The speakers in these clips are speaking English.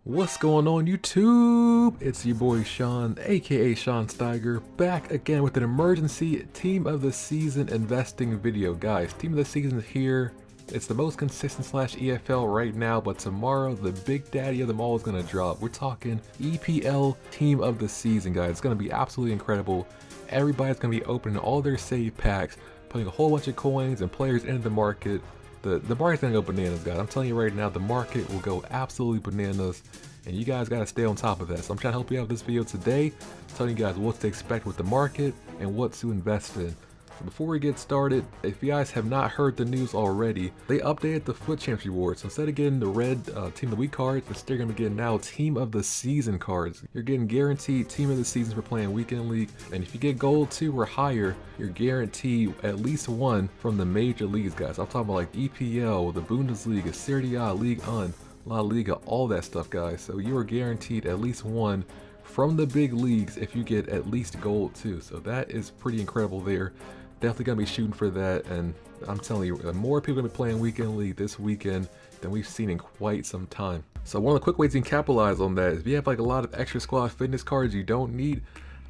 What's going on YouTube? It's your boy Sean, aka Sean Steiger, back again with an emergency Team of the Season investing video. Guys, Team of the Season is here. It's the most consistent slash EFL right now, but tomorrow the big daddy of them all is going to drop. We're talking EPL Team of the Season, guys. It's going to be absolutely incredible. Everybody's going to be opening all their save packs, putting a whole bunch of coins and players into the market. The market's gonna go bananas, guys. I'm telling you right now, the market will go absolutely bananas, and you guys gotta stay on top of that. So I'm trying to help you out with this video today, telling you guys what to expect with the market and what to invest in. So before we get started, if you guys have not heard the news already, they updated the Foot Champs rewards. So instead of getting the red Team of the Week cards, instead you're gonna be getting now Team of the Season cards. You're getting guaranteed Team of the Season for playing Weekend League, and if you get Gold 2 or higher, you're guaranteed at least one from the major leagues, guys. I'm talking about like EPL, the Bundesliga, Serie A, Ligue 1, La Liga, all that stuff, guys. So you are guaranteed at least one from the big leagues if you get at least Gold 2. So that is pretty incredible there. Definitely gonna be shooting for that, and I'm telling you, more people are gonna be playing Weekend League this weekend than we've seen in quite some time. So one of the quick ways you can capitalize on that is if you have like a lot of extra squad fitness cards you don't need,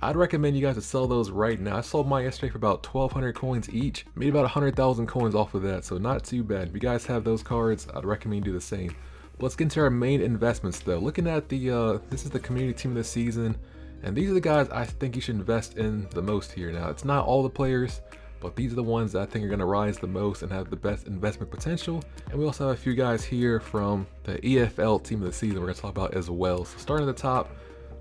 I'd recommend you guys to sell those right now. I sold mine yesterday for about 1,200 coins each, made about 100,000 coins off of that, so not too bad. If you guys have those cards, I'd recommend you do the same. But let's get into our main investments though. Looking at the this is the community team of the season, and these are the guys I think you should invest in the most here. Now it's not all the players, but these are the ones that I think are going to rise the most and have the best investment potential. And we also have a few guys here from the EFL Team of the Season we're going to talk about as well. So starting at the top,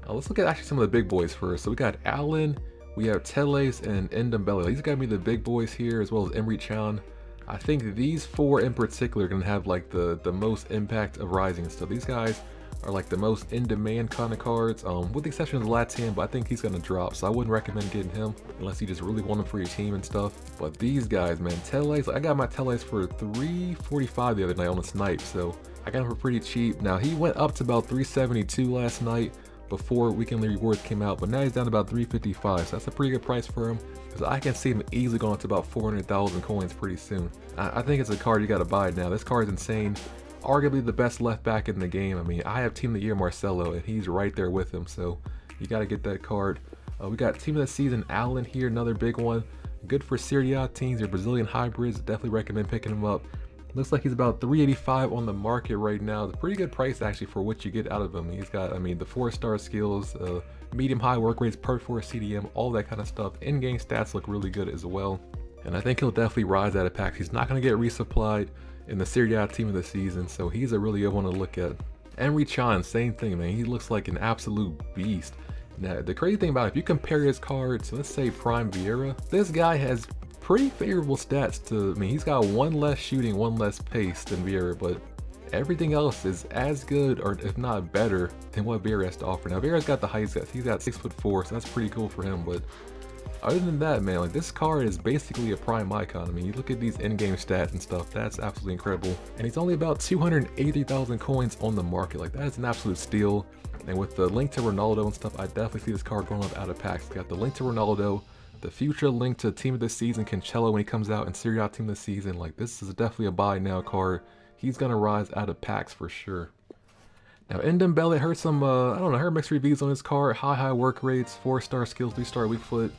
let's look at actually some of the big boys first. So we got Allen, we have Teles, and Ndombele. These are going to be the big boys here, as well as Emre Can. I think these four in particular are going to have like the most impact of rising. So these guys are like the most in-demand kind of cards, with the exception of the Latam, but I think he's going to drop, so I wouldn't recommend getting him unless you just really want him for your team and stuff. But these guys, man, Teles, I got my Teles for $345 the other night on a snipe, so I got him for pretty cheap. Now he went up to about $372 last night before Weekend League rewards came out, but now he's down to about $355, so that's a pretty good price for him, because I can see him easily going up to about 400,000 coins pretty soon. I think it's a card you got to buy now. This card is insane. Arguably the best left back in the game. I mean, I have Team of the Year Marcelo, and he's right there with him, so you got to get that card. We got Team of the Season Allen here, another big one. Good for Serie A teams or Brazilian hybrids. Definitely recommend picking him up. Looks like he's about $385 on the market right now. It's a pretty good price actually for what you get out of him. He's got, I mean, the 4-star skills, medium high work rates, per 4 CDM, all that kind of stuff. In-game stats look really good as well, and I think he'll definitely rise out of packs. He's not going to get resupplied in the Serie A Team of the Season, so he's a really good one to look at. Emre Can, same thing, man. He looks like an absolute beast. Now, the crazy thing about it, if you compare his card to, let's say, Prime Vieira, this guy has pretty favorable stats to, I mean, he's got one less shooting, one less pace than Vieira, but everything else is as good, or if not better, than what Vieira has to offer. Now, Vieira's got the height, he's got 6'4", so that's pretty cool for him, but other than that, man, like this card is basically a prime icon. I mean, you look at these in-game stats and stuff, that's absolutely incredible. And he's only about 283,000 coins on the market. Like, that is an absolute steal. And with the link to Ronaldo and stuff, I definitely see this card going up out of packs. It's got the link to Ronaldo, the future link to Team of the Season Cancelo when he comes out, in Serie A Team of the Season. Like, this is definitely a buy now card. He's gonna rise out of packs for sure. Now, Ndombele, heard some, I don't know, heard mixed reviews on his card. High work rates, 4-star skills, 3-star weak foot.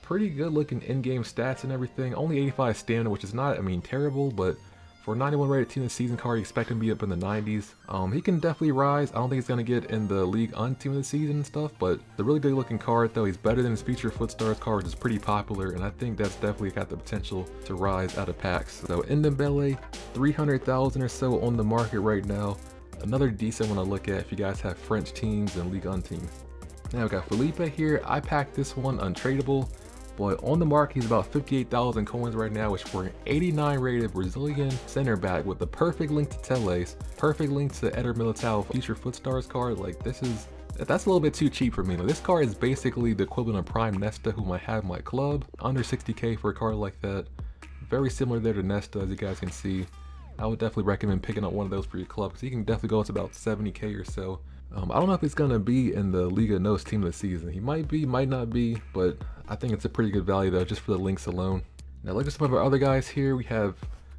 Pretty good looking in-game stats and everything. Only 85 stamina, which is not, I mean, terrible, but for a 91 rated Team of the Season card, you expect him to be up in the 90s. He can definitely rise. I don't think he's going to get in the League on Team of the Season and stuff, but the really good looking card though. He's better than his Future Foot Stars card, which is pretty popular, and I think that's definitely got the potential to rise out of packs. So Ndombele, 300,000 or so on the market right now. Another decent one to look at if you guys have French teams and League on teams. Now we got Felipe here. I packed this one untradeable. But on the market, he's about 58,000 coins right now, which for an 89 rated Brazilian center back with the perfect link to Teles, perfect link to Eder Militao Future Foot Stars card. Like, that's a little bit too cheap for me. Like, this card is basically the equivalent of Prime Nesta, whom I have in my club. Under 60k for a card like that. Very similar there to Nesta, as you guys can see. I would definitely recommend picking up one of those for your club, because he can definitely go up to about 70k or so. I don't know if he's gonna be in the Liga NOS Team of the Season. He might be, might not be, but I think it's a pretty good value though, just for the links alone. Now look at some of our other guys here. We have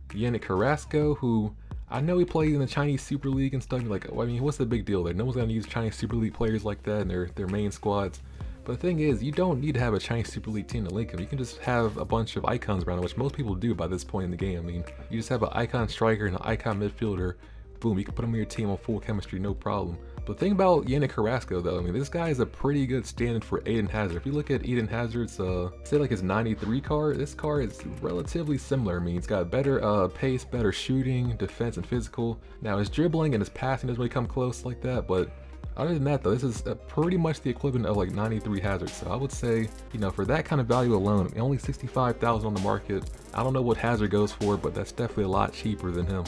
Yannick Carrasco, who I know he plays in the Chinese Super League and stuff. You're like, I mean, what's the big deal there? No one's gonna use Chinese Super League players like that in their main squads. But the thing is, you don't need to have a Chinese Super League team to link him. You can just have a bunch of icons around him, which most people do by this point in the game. I mean, you just have an icon striker and an icon midfielder. Boom, you can put them on your team on full chemistry, no problem. But the thing about Yannick Carrasco though, I mean, this guy is a pretty good stand for Eden Hazard. If you look at Eden Hazard's, say like his 93 card, this card is relatively similar. I mean, he's got better pace, better shooting, defense, and physical. Now his dribbling and his passing doesn't really come close like that, but other than that though, this is pretty much the equivalent of like 93 Hazard. So I would say, you know, for that kind of value alone, only 65,000 on the market. I don't know what Hazard goes for, but that's definitely a lot cheaper than him.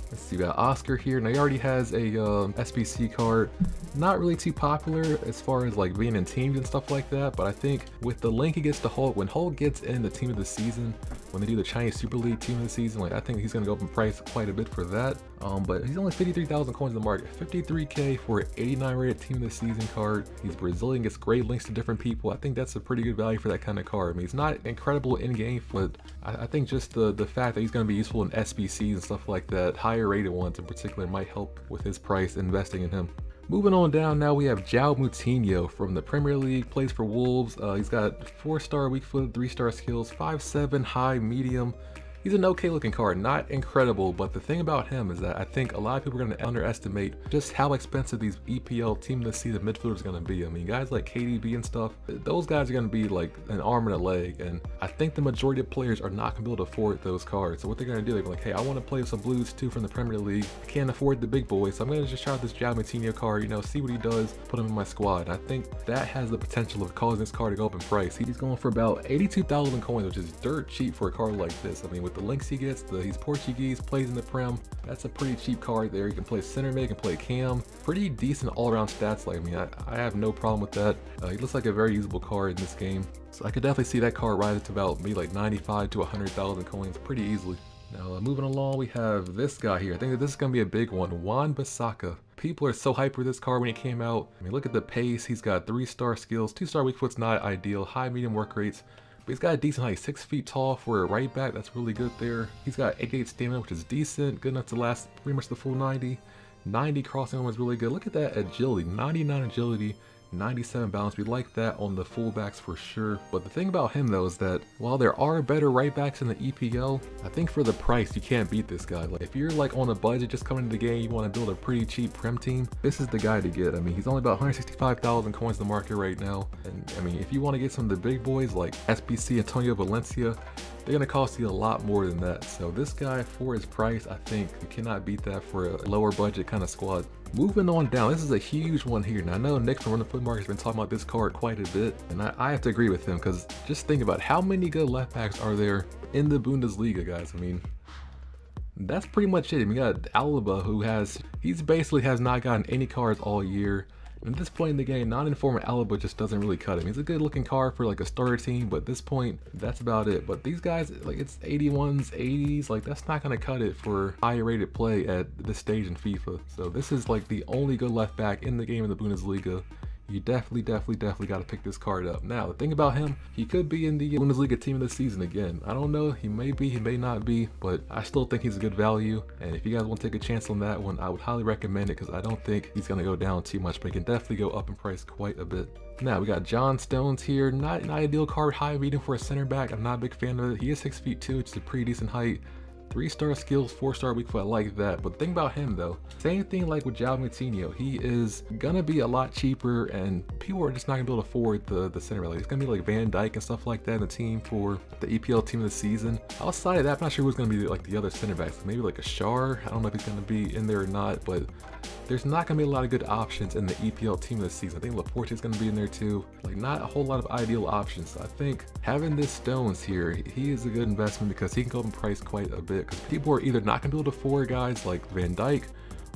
Let's see, we got Oscar here. Now he already has a SBC card. Not really too popular as far as like being in teams and stuff like that, but I think with the link he gets to Hulk, when Hulk gets in the team of the season, when they do the Chinese Super League team of the season, like I think he's gonna go up in price quite a bit for that. But he's only 53,000 coins in the market. 53k for an 89 rated team of the season card. He's Brazilian, gets great links to different people. I think that's a pretty good value for that kind of card. I mean, he's not incredible in game, but I think just the fact that he's gonna be useful in SBCs and stuff like that, higher rated ones in particular, might help with his price investing in him. Moving on down, now we have João Moutinho from the Premier League, plays for Wolves. He's got 4-star weak foot, 3-star skills, 5'7", high, medium. He's an okay looking card, not incredible, but the thing about him is that I think a lot of people are going to underestimate just how expensive these EPL team of the season midfielders are going to be. I mean, guys like KDB and stuff, those guys are going to be like an arm and a leg, and I think the majority of players are not going to be able to afford those cards. So what they're going to do, they're like, hey, I want to play with some Blues too from the Premier League. I can't afford the big boys, so I'm going to just try out this João Moutinho card, you know, see what he does, put him in my squad. I think that has the potential of causing this card to go up in price. He's going for about 82,000 coins, which is dirt cheap for a card like this. I mean, with the links he gets, he's Portuguese, plays in the Prem. That's a pretty cheap card there. You can play center mid, you can play cam. Pretty decent all-around stats. Like, I mean, I have no problem with that. He looks like a very usable card in this game. So I could definitely see that card rise to about maybe like 95 to 100,000 coins pretty easily. Now, moving along, we have this guy here. I think that this is going to be a big one, Wan-Bissaka. People are so hyped for this card when he came out. I mean, look at the pace. He's got 3-star skills, 2-star weak foot's not ideal, high medium work rates. But he's got a decent height, 6 feet tall for a right back. That's really good there. He's got 88 stamina, which is decent, good enough to last pretty much the full 90. 90 crossing was really good. Look at that agility, 99 agility, 97 balance. We like that on the fullbacks for sure. But the thing about him though is that while there are better right backs in the EPL, I think for the price you can't beat this guy. Like if you're like on a budget just coming to the game, you want to build a pretty cheap Prem team, this is the guy to get. I mean, he's only about 165,000 coins in the market right now. And I mean, if you want to get some of the big boys like SBC Antonio Valencia, they're going to cost you a lot more than that. So this guy, for his price, I think you cannot beat that for a lower budget kind of squad. Moving on down, this is a huge one here. Now I know Nick from Run the Foot Market has been talking about this card quite a bit, and I have to agree with him, because just think about how many good left backs are there in the Bundesliga, guys. I mean, that's pretty much it. I mean, you got Alaba, who he's basically has not gotten any cards all year. And at this point in the game, non-informed Alaba just doesn't really cut him. He's a good looking card for like a starter team, but at this point, that's about it. But these guys, like it's 81s, 80s, like that's not gonna cut it for higher rated play at this stage in FIFA. So this is like the only good left back in the game in the Bundesliga. You definitely got to pick this card up. Now, the thing about him, he could be in the Bundesliga team of the season again. I don't know, he may be, he may not be, but I still think he's a good value. And if you guys want to take a chance on that one, I would highly recommend it, because I don't think he's going to go down too much, but he can definitely go up in price quite a bit. Now, we got John Stones here. Not an ideal card, high medium for a center back. I'm not a big fan of it. He is 6 feet 2, which is a pretty decent height. 3-star skills, 4-star weak foot, I like that. But the thing about him though, same thing like with João Moutinho, he is gonna be a lot cheaper, and people are just not gonna be able to afford the center back. Like, it's gonna be like Van Dijk and stuff like that in the team for the EPL team of the season. Outside of that, I'm not sure who's gonna be like the other center backs. Maybe like a Shar, I don't know if he's gonna be in there or not, but there's not gonna be a lot of good options in the EPL team of the season. I think Laporte is gonna be in there too. Like, not a whole lot of ideal options. So I think having this Stones here, he is a good investment, because he can go up in price quite a bit, because people are either not gonna be able to afford guys like Van Dijk,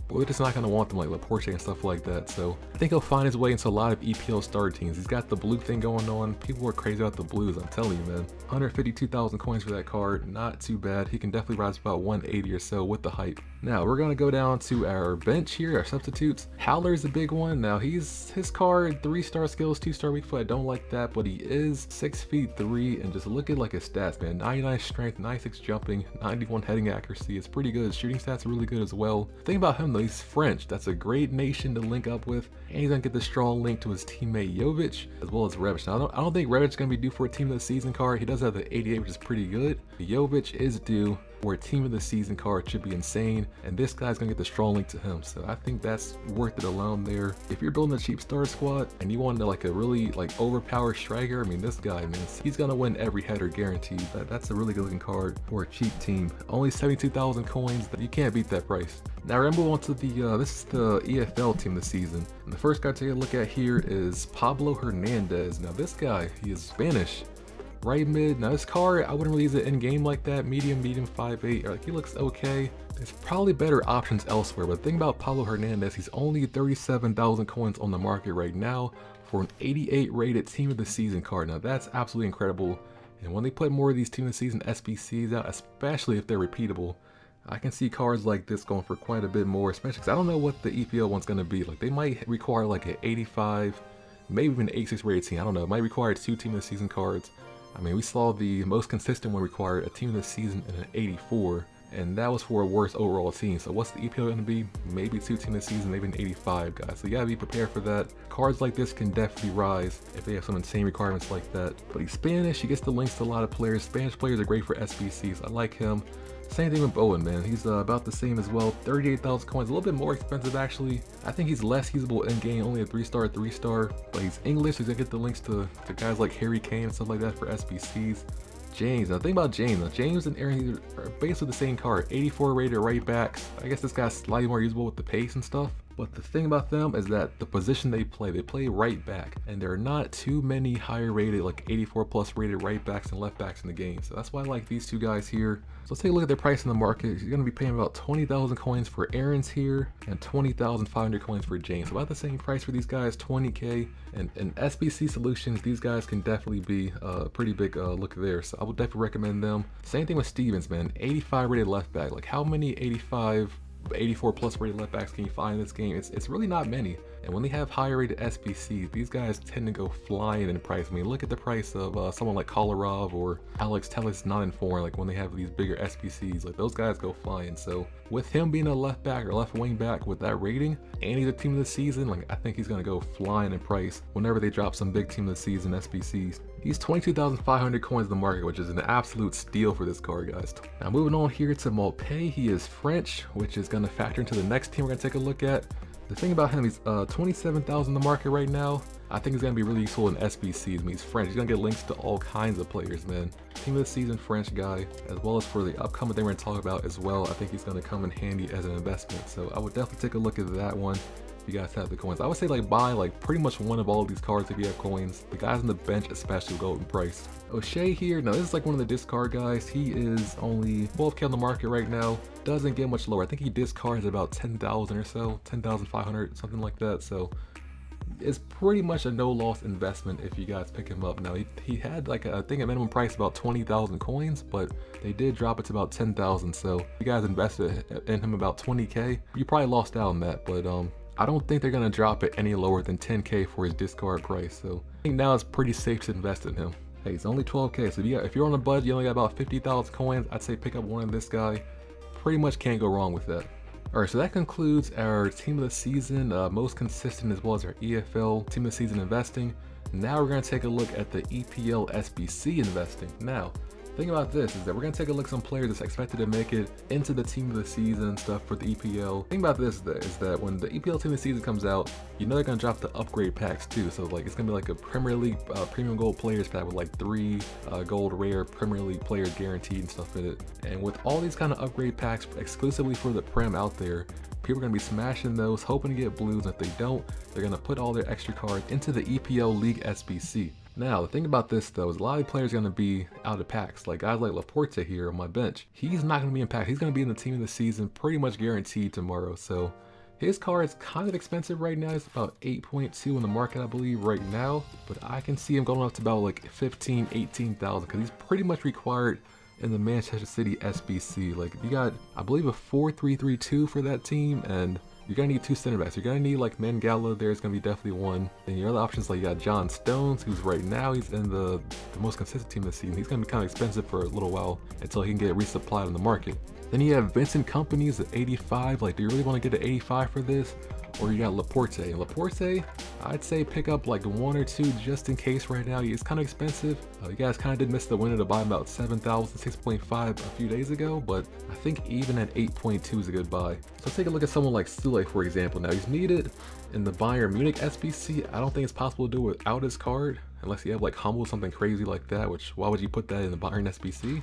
or they're just not gonna want them like Laporte and stuff like that. So I think he'll find his way into a lot of EPL star teams. He's got the blue thing going on. People are crazy about the blues, I'm telling you, man. 152,000 coins for that card, not too bad. He can definitely rise about 180 or so with the hype. Now we're gonna go down to our bench here, our substitutes. Howler's a big one. Now his card, 3-star skills, 2-star weak foot. I don't like that, but he is 6'3", and just look at like his stats, man. 99 strength, 96 jumping, 91 heading accuracy. It's pretty good. His shooting stats are really good as well. The thing about him though, he's French. That's a great nation to link up with, and he's gonna get the strong link to his teammate Jovic as well as Rebic. Now I don't think Rebic's gonna be due for a team of the season card. He does have the 88, which is pretty good. Jovic is due for a team of the season card. Should be insane, and this guy's gonna get the strong link to him, so I think that's worth it alone there. If you're building a cheap star squad and you want like a really like overpowered striker, I mean this guy, man, he's gonna win every header guaranteed. That's a really good looking card for a cheap team. Only 72,000 coins. You can't beat that price. Now we're gonna move on to the this is the EFL team of the season, and the first guy to take a look at here is Pablo Hernandez. Now this guy, he is Spanish. Right mid. Now this card, I wouldn't really use it in game like that. Medium, 5'8". Like, he looks okay. There's probably better options elsewhere, but the thing about Pablo Hernandez, he's only 37,000 coins on the market right now for an 88 rated team of the season card. Now that's absolutely incredible. And when they put more of these team of the season SBCs out, especially if they're repeatable, I can see cards like this going for quite a bit more, especially because I don't know what the EPL one's going to be. Like, they might require like an 85, maybe even an 86 rated team. I don't know. It might require 2 team of the season cards. I mean, we saw the most consistent one required a team of the season and an 84, and that was for a worse overall team. So what's the EPL going to be? Maybe 2 team of the season, maybe an 85, guys. So you gotta be prepared for that. Cards like this can definitely rise if they have some insane requirements like that. But he's Spanish, he gets the links to a lot of players. Spanish players are great for SBCs. I like him. Same thing with Bowen, man. He's about the same as well. 38,000 coins, a little bit more expensive actually. I think he's less usable in game, only a 3-star, but he's English. He's gonna get the links to guys like Harry Kane and stuff like that for SBCs. James, now the thing about James, James and Aaron are basically the same card. 84 rated right backs. I guess this guy's slightly more usable with the pace and stuff. But the thing about them is that the position they play right back, and there are not too many higher rated, like 84 plus rated right backs and left backs in the game. So that's why I like these two guys here. So let's take a look at their price in the market. You're gonna be paying about 20,000 coins for Aaron's here, and 20,500 coins for James. So about the same price for these guys, 20k. And in SBC solutions, these guys can definitely be a pretty big look there. So I would definitely recommend them. Same thing with Stevens, man. 85 rated left back. Like, how many 84 plus rated left backs can you find in this game? It's really not many. And when they have higher rated SBCs, these guys tend to go flying in price. I mean, look at the price of someone like Kolarov or Alex Telles not informed. Like, when they have these bigger SBCs, like, those guys go flying. So with him being a left back or left wing back with that rating, and he's a team of the season, like, I think he's gonna go flying in price whenever they drop some big team of the season SBCs. He's 22,500 coins in the market, which is an absolute steal for this card, guys. Now moving on here to Malpay, he is French, which is gonna factor into the next team we're gonna take a look at. The thing about him, he's 27,000 in the market right now. I think he's gonna be really useful in SBCs. I mean, he's French. He's gonna get links to all kinds of players, man. Team of the season French guy, as well as for the upcoming thing we're gonna talk about as well. I think he's gonna come in handy as an investment. So I would definitely take a look at that one if you guys have the coins. I would say like buy like pretty much one of all of these cards if you have coins. The guys on the bench especially will go in price. O'Shea here, now this is like one of the discard guys. He is only 12k on the market right now. Doesn't get much lower. I think he discards about 10,000 or so, 10,500, something like that. So it's pretty much a no loss investment if you guys pick him up. Now he had like I think a minimum price about 20,000 coins, but they did drop it to about 10,000. So if you guys invested in him about 20k, you probably lost out on that. But I don't think they're gonna drop it any lower than 10k for his discard price. So I think now it's pretty safe to invest in him. Hey, it's only 12k. So if you're on a budget, you only got about 50,000 coins, I'd say pick up one of this guy. Pretty much can't go wrong with that. Alright, so that concludes our team of the season, most consistent, as well as our EFL team of the season investing. Now we're going to take a look at the EPL SBC investing. Now, the thing about this is that we're going to take a look at some players that's expected to make it into the team of the season stuff for the EPL. The thing about this is that when the EPL team of the season comes out, you know they're going to drop the upgrade packs too. So like it's going to be like a Premier League premium gold players pack with like 3 gold rare Premier League players guaranteed and stuff in it. And with all these kind of upgrade packs exclusively for the Prem out there, people are going to be smashing those, hoping to get blues. And if they don't, they're going to put all their extra cards into the EPL League SBC. Now, the thing about this though is a lot of players are going to be out of packs. Like guys like Laporte here on my bench, he's not going to be in packs. He's going to be in the team of the season pretty much guaranteed tomorrow. So his card is kind of expensive right now. It's about 8.2 in the market, I believe, right now. But I can see him going up to about like 15, 18,000 because he's pretty much required in the Manchester City SBC. Like, you got, I believe, a 4-3-3-2 for that team, and you're gonna need two center backs. You're gonna need like Mangala. There's gonna be definitely one. Then your other options, like you got John Stones, who's right now he's in the most consistent team this season. He's gonna be kind of expensive for a little while until he can get resupplied on the market. Then you have Vincent Kompany's at 85. Like, do you really want to get an 85 for this? Or you got Laporte. Laporte, I'd say pick up like one or two just in case right now. He's kind of expensive. You guys kind of did miss the window to buy him about 7,000, 6.5 a few days ago, but I think even at 8.2 is a good buy. So let's take a look at someone like Sule, for example. Now, he's needed in the Bayern Munich SBC. I don't think it's possible to do it without his card, unless you have like Hummel, something crazy like that, which why would you put that in the Bayern SBC?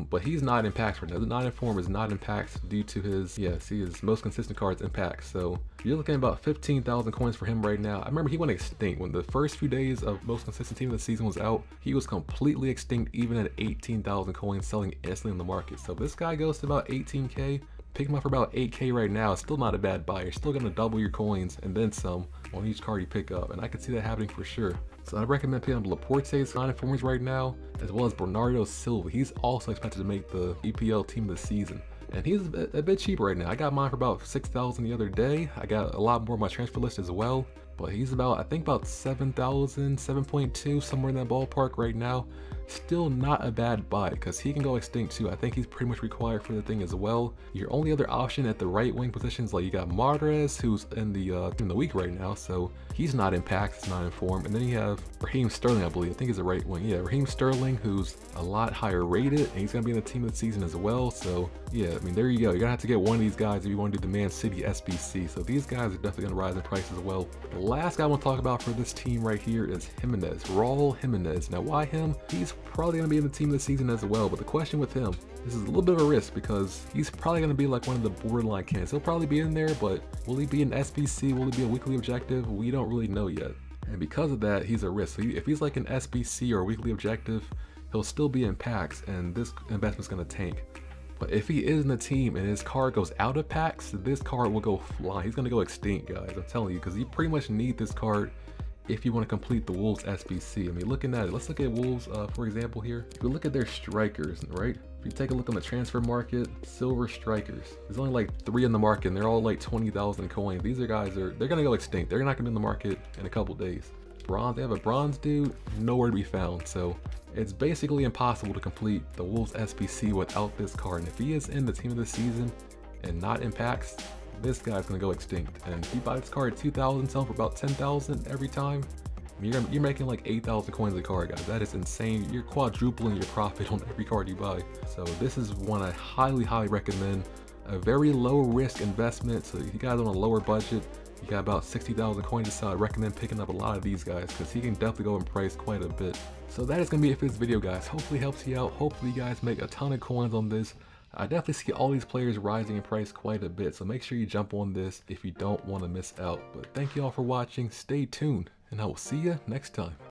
But he's not in packs right now. The not in form is not in packs due to his, his most consistent cards in packs. So you're looking at about 15,000 coins for him right now. I remember he went extinct when the first few days of most consistent team of the season was out. He was completely extinct even at 18,000 coins, selling instantly in the market. So if this guy goes to about 18k, pick him up for about 8k right now. It's still not a bad buy. You're still gonna double your coins and then some on each card you pick up, and I could see that happening for sure. So I recommend picking up Laporte's non-informers right now, as well as Bernardo Silva. He's also expected to make the EPL team of the season, and he's a bit cheap right now. I got mine for about 6,000 the other day. I got a lot more on my transfer list as well, but he's about, I think about 7,000, 7.2, somewhere in that ballpark right now. Still not a bad buy because he can go extinct too. I think he's pretty much required for the thing as well. Your only other option at the right wing positions, like you got Mahrez, who's in the week right now, so he's not in packs, it's not in form. And then you have Raheem Sterling, I believe. I think he's a right wing. Yeah, Raheem Sterling, who's a lot higher rated, and he's gonna be in the team of the season as well. So yeah, I mean, there you go. You're gonna have to get one of these guys if you want to do the Man City SBC. So these guys are definitely gonna rise in price as well. The last guy I want to talk about for this team right here is Jimenez, Raul Jimenez. Now, why him? He's probably going to be in the team of the season as well, but the question with him, this is a little bit of a risk because he's probably going to be like one of the borderline candidates. He'll probably be in there, but will he be an SBC? Will he be a weekly objective? We don't really know yet. And because of that, he's a risk. So if he's like an SBC or a weekly objective, he'll still be in packs, and this investment's going to tank. But if he is in the team and his card goes out of packs, this card will go flying. He's going to go extinct, guys. I'm telling you, because you pretty much need this card if you want to complete the Wolves SBC. I mean, looking at it, let's look at Wolves, for example here. If we look at their strikers, right? If you take a look on the transfer market, silver strikers, there's only like 3 in the market, and they're all like 20,000 coins. These are guys, they're going to go extinct. They're not going to be in the market in a couple days. Bronze, they have a bronze dude, nowhere to be found. So it's basically impossible to complete the Wolves SBC without this card. And if he is in the team of the season and not in packs, this guy's gonna go extinct. And if you buy this card at 2,000, sell for about 10,000 every time, you're making like 8,000 coins a card, guys. That is insane. You're quadrupling your profit on every card you buy. So this is one I highly recommend. A very low risk investment. So if you guys on a lower budget, you got about 60,000 coins, so I recommend picking up a lot of these guys because he can definitely go in price quite a bit. So that is gonna be it for this video, guys. Hopefully it helps you out. Hopefully you guys make a ton of coins on this. I definitely see all these players rising in price quite a bit, so make sure you jump on this if you don't want to miss out. But thank you all for watching, stay tuned, and I will see you next time.